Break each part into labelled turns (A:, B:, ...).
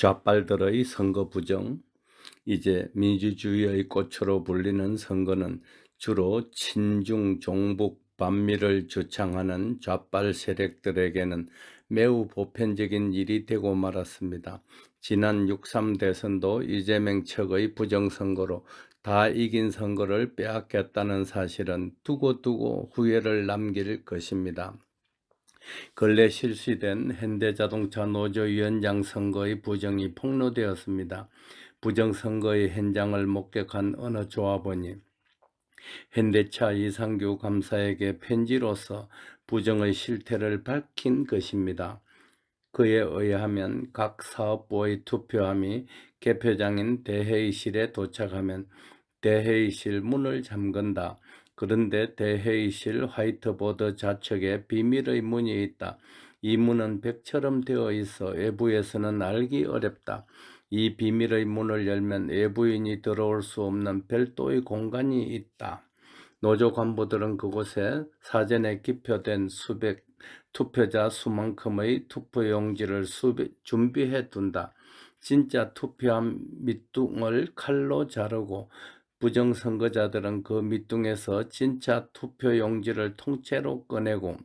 A: 좌빨들의 선거 부정. 이제 민주주의의 꽃으로 불리는 선거는 주로 친중 종북 반미를 주창하는 좌빨 세력들에게는 매우 보편적인 일이 되고 말았습니다. 지난 6.3 대선도 이재명 측의 부정선거로 다 이긴 선거를 빼앗겼다는 사실은 두고두고 후회를 남길 것입니다. 근래 실시된 현대자동차 노조위원장 선거의 부정이 폭로되었습니다. 부정선거의 현장을 목격한 어느 조합원이 현대차 이상규 감사에게 편지로서 부정의 실태를 밝힌 것입니다. 그에 의하면 각 사업부의 투표함이 개표장인 대회의실에 도착하면 대회의실 문을 잠근다. 그런데 대회의실 화이트보드 좌측에 비밀의 문이 있다. 이 문은 벽처럼 되어 있어 외부에서는 알기 어렵다. 이 비밀의 문을 열면 외부인이 들어올 수 없는 별도의 공간이 있다. 노조 간부들은 그곳에 사전에 기표된 수백 투표자 수만큼의 투표용지를 준비해 둔다. 진짜 투표함 밑둥을 칼로 자르고 부정선거자들은 그 밑둥에서 진짜 투표용지를 통째로 꺼내고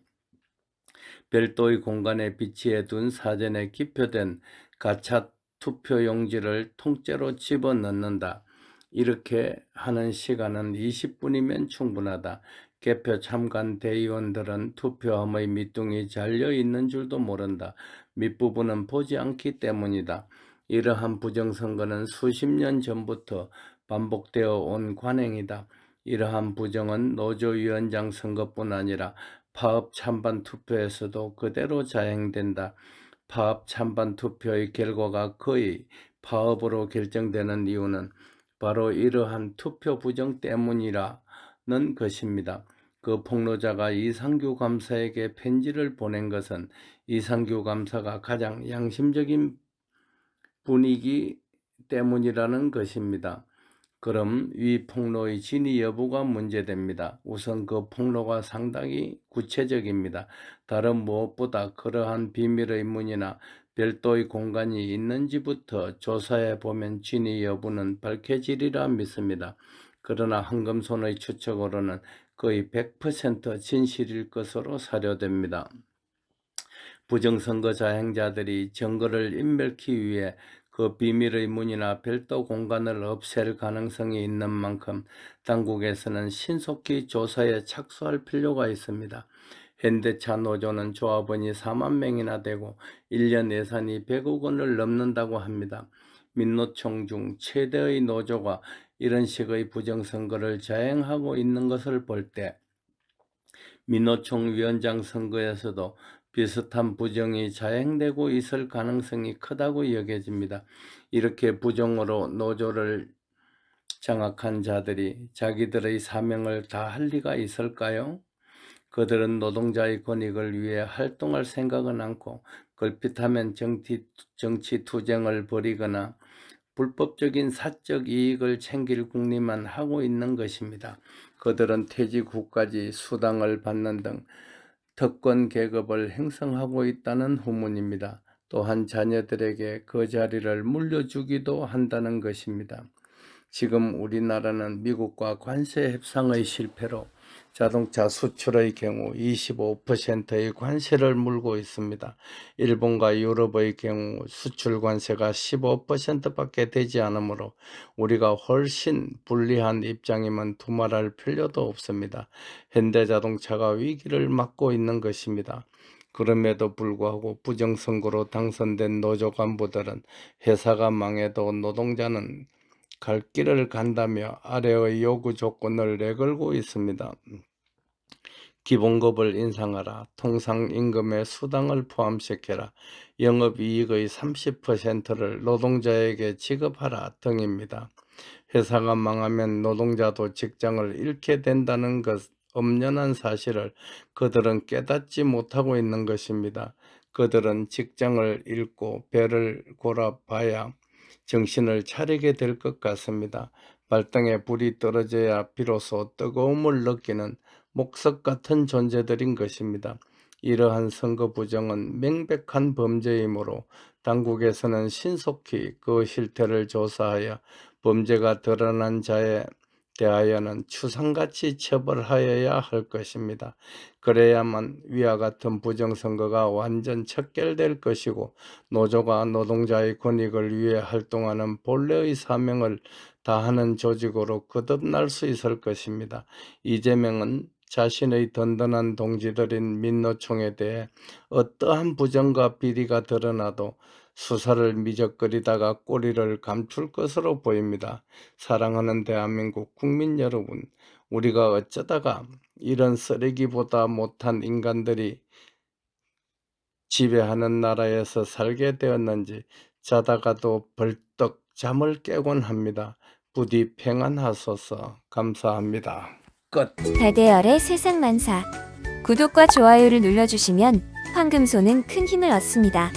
A: 별도의 공간에 비치해 둔 사전에 기표된 가짜 투표용지를 통째로 집어넣는다. 이렇게 하는 시간은 20분이면 충분하다. 개표 참관 대의원들은 투표함의 밑둥이 잘려 있는 줄도 모른다. 밑부분은 보지 않기 때문이다. 이러한 부정선거는 수십 년 전부터 반복되어 온 관행이다. 이러한 부정은 노조위원장 선거뿐 아니라 파업 찬반 투표에서도 그대로 자행된다. 파업 찬반 투표의 결과가 거의 파업으로 결정되는 이유는 바로 이러한 투표 부정 때문이라는 것입니다. 그 폭로자가 이상규 감사에게 편지를 보낸 것은 이상규 감사가 가장 양심적인 분이기 때문이라는 것입니다. 그럼 위 폭로의 진위 여부가 문제됩니다. 우선 그 폭로가 상당히 구체적입니다. 다른 무엇보다 그러한 비밀의 문이나 별도의 공간이 있는지부터 조사해 보면 진위 여부는 밝혀지리라 믿습니다. 그러나 황금손의 추측으로는 거의 100% 진실일 것으로 사료됩니다. 부정선거 자행자들이 증거를 인멸하기 위해 그 비밀의 문이나 별도 공간을 없앨 가능성이 있는 만큼 당국에서는 신속히 조사에 착수할 필요가 있습니다. 현대차 노조는 조합원이 4만 명이나 되고 1년 예산이 100억 원을 넘는다고 합니다. 민노총 중 최대의 노조가 이런 식의 부정선거를 자행하고 있는 것을 볼 때 민노총 위원장 선거에서도 비슷한 부정이 자행되고 있을 가능성이 크다고 여겨집니다. 이렇게 부정으로 노조를 장악한 자들이 자기들의 사명을 다할 리가 있을까요? 그들은 노동자의 권익을 위해 활동할 생각은 않고 걸핏하면 정치 투쟁을 벌이거나 불법적인 사적 이익을 챙길 궁리만 하고 있는 것입니다. 그들은 퇴직 후까지 수당을 받는 등 특권 계급을 형성하고 있다는 후문입니다. 또한 자녀들에게 그 자리를 물려주기도 한다는 것입니다. 지금 우리나라는 미국과 관세 협상의 실패로 자동차 수출의 경우 25%의 관세를 물고 있습니다. 일본과 유럽의 경우 수출 관세가 15%밖에 되지 않으므로 우리가 훨씬 불리한 입장임은 두말할 필요도 없습니다. 현대자동차가 위기를 맞고 있는 것입니다. 그럼에도 불구하고 부정선거로 당선된 노조 간부들은 회사가 망해도 노동자는 갈 길을 간다며 아래의 요구 조건을 내걸고 있습니다. 기본급을 인상하라, 통상임금에 수당을 포함시켜라, 영업이익의 30%를 노동자에게 지급하라 등입니다. 회사가 망하면 노동자도 직장을 잃게 된다는 것 엄연한 사실을 그들은 깨닫지 못하고 있는 것입니다. 그들은 직장을 잃고 배를 골아봐야 정신을 차리게 될 것 같습니다. 발등에 불이 떨어져야 비로소 뜨거움을 느끼는 목석 같은 존재들인 것입니다. 이러한 선거 부정은 명백한 범죄이므로 당국에서는 신속히 그 실태를 조사하여 범죄가 드러난 자에 대하여는 추상같이 처벌하여야 할 것입니다. 그래야만 위와 같은 부정선거가 완전 척결될 것이고 노조가 노동자의 권익을 위해 활동하는 본래의 사명을 다하는 조직으로 거듭날 수 있을 것입니다. 이재명은 자신의 든든한 동지들인 민노총에 대해 어떠한 부정과 비리가 드러나도 수사를 미적거리다가 꼬리를 감출 것으로 보입니다. 사랑하는 대한민국 국민 여러분, 우리가 어쩌다가 이런 쓰레기보다 못한 인간들이 지배하는 나라에서 살게 되었는지 자다가도 벌떡 잠을 깨곤 합니다. 부디 평안하소서. 감사합니다. 끝.
B: 달대열의 세상만사. 구독과 좋아요를 눌러주시면 황금소는 큰 힘을 얻습니다.